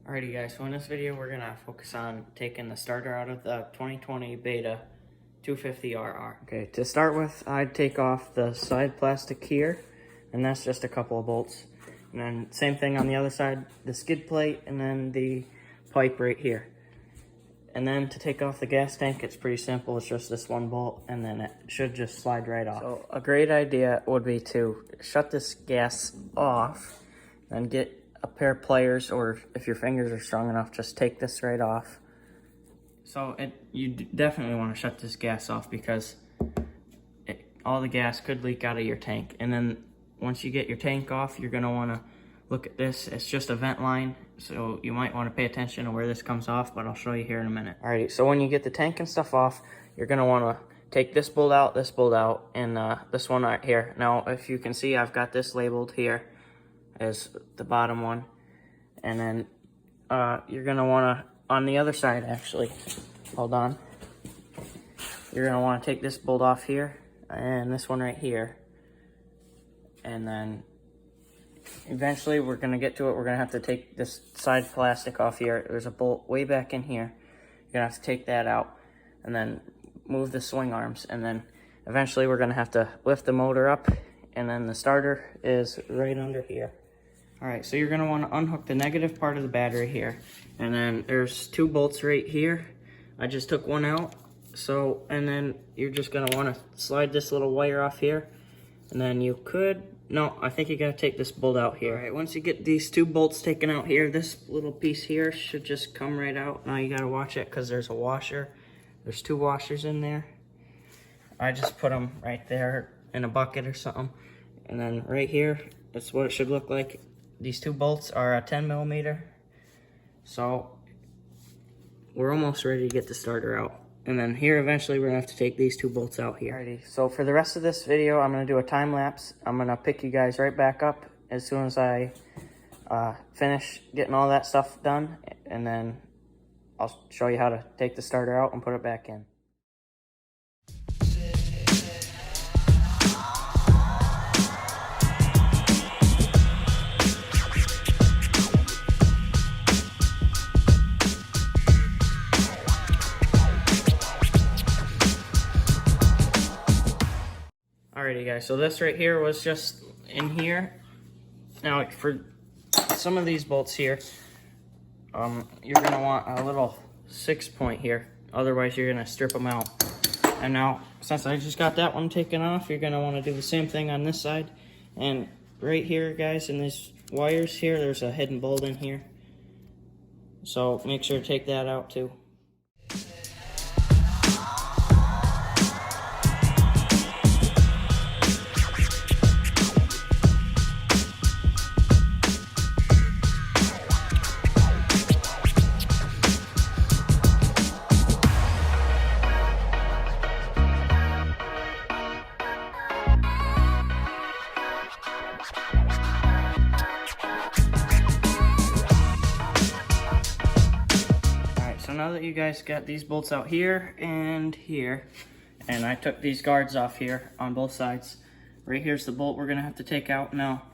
Alrighty guys, so in this video we're gonna focus on taking the starter out of the 2020 Beta 250RR. Okay, to start with, I'd take off the side plastic here, and that's just a couple of bolts. And then same thing on the other side, the skid plate, and then the pipe right here. And then to take off the gas tank, it's pretty simple. It's just this one bolt, and then it should just slide right off. So a great idea would be to shut this gas off, and get a pair of pliers, or if your fingers are strong enough, just take this right off. So you definitely want to shut this gas off because all the gas could leak out of your tank. And then once you get your tank off, you're going to want to look at this. It's just a vent line, so you might want to pay attention to where this comes off, but I'll show you here in a minute. Alrighty, so when you get the tank and stuff off, you're going to want to take this bolt out, and this one right here. Now, if you can see, I've got this labeled here as the bottom one, and then you're gonna want to, on the other side actually, hold on, you're gonna want to take this bolt off here and this one right here, and then eventually we're gonna get to it. We're gonna have to take this side plastic off here. There's a bolt way back in here. You're gonna have to take that out and then move the swing arms, and then eventually we're gonna have to lift the motor up, and then the starter is right under here. Alright, so you're going to want to unhook the negative part of the battery here. And then there's two bolts right here. I just took one out. So, and then you're just going to want to slide this little wire off here. And then you could, no, I think you got to take this bolt out here. Alright, once you get these two bolts taken out here, this little piece here should just come right out. Now you got to watch it because there's a washer. There's two washers in there. I just put them right there in a bucket or something. And then right here, that's what it should look like. These two bolts are a 10 millimeter. So we're almost ready to get the starter out. And then here, eventually, we're gonna have to take these two bolts out here. Alrighty, so for the rest of this video, I'm gonna do a time lapse. I'm gonna pick you guys right back up as soon as I finish getting all that stuff done. And then I'll show you how to take the starter out and put it back in. Alrighty guys, so this right here was just in here. Now for some of these bolts here, you're gonna want a little 6-point here, otherwise you're gonna strip them out. And now, since I just got that one taken off, you're gonna wanna do the same thing on this side. And right here guys, in these wires here, there's a hidden bolt in here. So make sure to take that out too. Now that you guys got these bolts out here and here, and I took these guards off here on both sides, right here's the bolt we're gonna have to take out. Now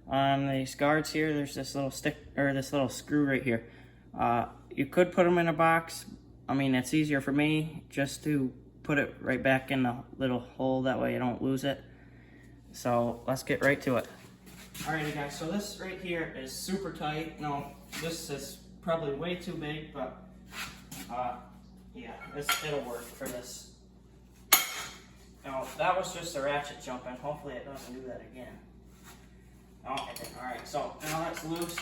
on these guards here, there's this little stick, or this little screw right here. You could put them in a box. I mean, it's easier for me just to put it right back in the little hole, that way you don't lose it. So let's get right to it. Alrighty guys, so this right here is super tight. Now this is probably way too big, but yeah, it'll work for this. Now, that was just a ratchet jump, and hopefully it doesn't do that again. Oh, it didn't. Alright, so now that's loose.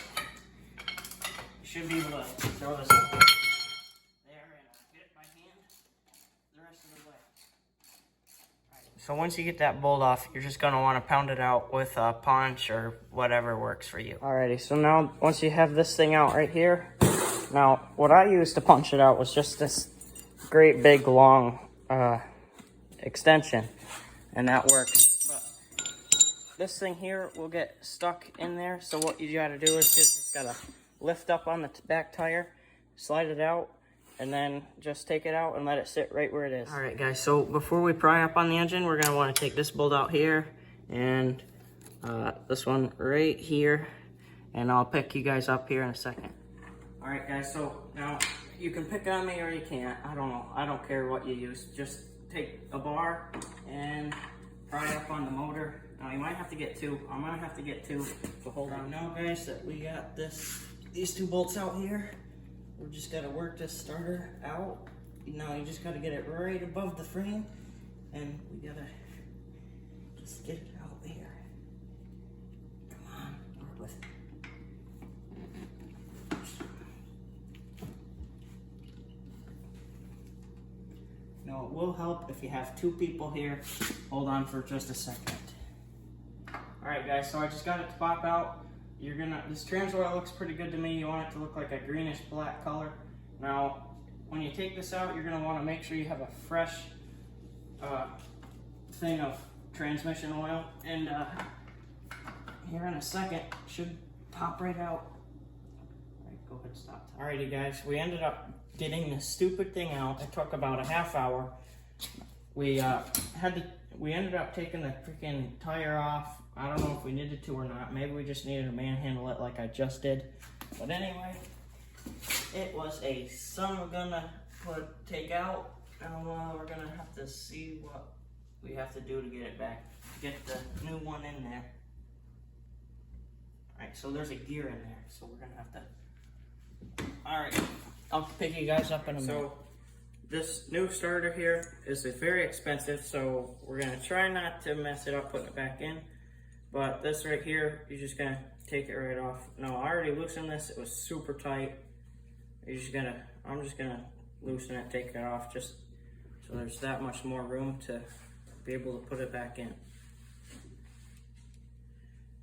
You should be able to throw this there and get it by hand the rest of the way. Alright, so once you get that bolt off, you're just going to want to pound it out with a punch or whatever works for you. Alrighty, so now once you have this thing out right here, now, what I used to punch it out was just this great big long extension, and that works. But this thing here will get stuck in there, so what you gotta do is just gotta lift up on the back tire, slide it out, and then just take it out and let it sit right where it is. Alright guys, so before we pry up on the engine, we're gonna wanna take this bolt out here, and this one right here, and I'll pick you guys up here in a second. Alright guys, so now you can pick on me or you can't. I don't know. I don't care what you use. Just take a bar and pry up on the motor. Now you might have to get two. I'm gonna have to get two. So hold on. Now guys that we got these two bolts out here, we're just gotta work this starter out. Now you just gotta get it right above the frame, and we gotta just get it out here. Come on, work with it. Now it will help if you have two people here. Hold on for just a second. Alright guys, so I just got it to pop out. This trans oil looks pretty good to me. You want it to look like a greenish black color. Now, when you take this out, you're gonna wanna make sure you have a fresh thing of transmission oil. And here in a second, it should pop right out. Alright, go ahead, stop. Alrighty guys, we ended up getting this stupid thing out. It took about a half hour. We ended up taking the freaking tire off. I don't know if we needed to or not. Maybe we just needed to manhandle it like I just did. But anyway, it was a son of a gun to take out. Now we're gonna have to see what we have to do to get it back. Get the new one in there. Alright, so there's a gear in there. So we're gonna have to... Alright, I'll pick you guys up in a minute. So this new starter here is very expensive, so we're gonna try not to mess it up putting it back in. But this right here, you're just gonna take it right off. Now I already loosened this, it was super tight. I'm just gonna loosen it, take it off, just so there's that much more room to be able to put it back in.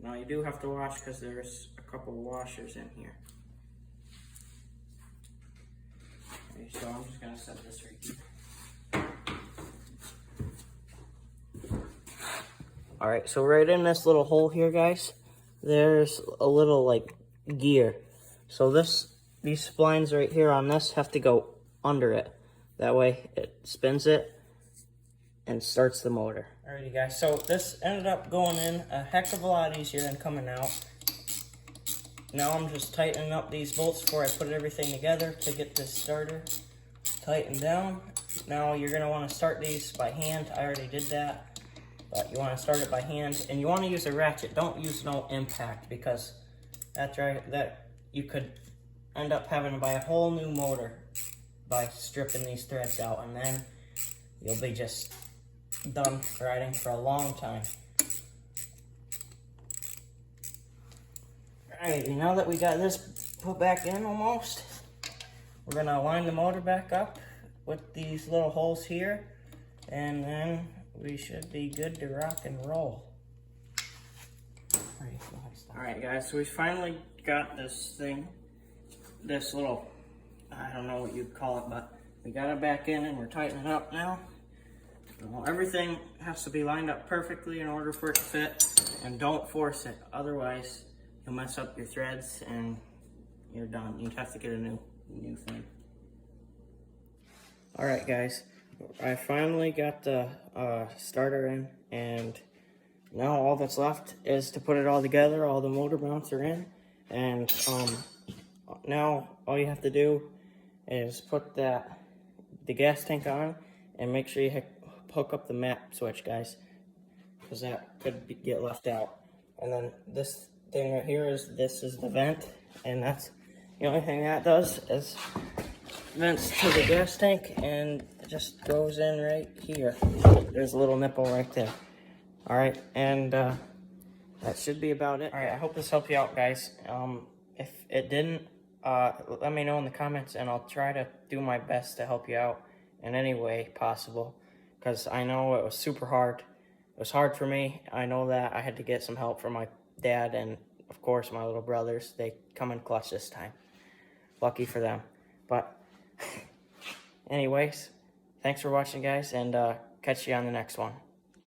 Now you do have to wash because there's a couple washers in here. Okay, so I'm just gonna set this right here. Alright, so right in this little hole here, guys, there's a little, like, gear. So these splines right here on this have to go under it. That way it spins it and starts the motor. Alrighty, guys, so this ended up going in a heck of a lot easier than coming out. Now I'm just tightening up these bolts before I put everything together to get this starter tightened down. Now you're going to want to start these by hand. I already did that. But you want to start it by hand, and you want to use a ratchet. Don't use no impact, because that you could end up having to buy a whole new motor by stripping these threads out, and then you'll be just done riding for a long time. Alright, now that we got this put back in almost, we're going to line the motor back up with these little holes here, and then we should be good to rock and roll. Alright guys, so we finally got this thing, this little, I don't know what you'd call it, but we got it back in and we're tightening it up now. Well, everything has to be lined up perfectly in order for it to fit, and don't force it, otherwise you'll mess up your threads and you're done. You'd have to get a new thing. Alright guys, I finally got the starter in, and now all that's left is to put it all together. All the motor mounts are in, and now all you have to do is put the gas tank on and make sure you hook up the map switch, guys, because that could get left out. And then this thing right here is the vent, and that's the only thing that does is vents to the gas tank, and it just goes in right here. There's a little nipple right there. Alright, and that should be about it. Alright, I hope this helped you out, guys. If it didn't, let me know in the comments, and I'll try to do my best to help you out in any way possible, because I know it was super hard. It was hard for me. I know that. I had to get some help from my dad and, of course, my little brothers. They come in clutch this time. Lucky for them. But anyways, thanks for watching, guys, and catch you on the next one.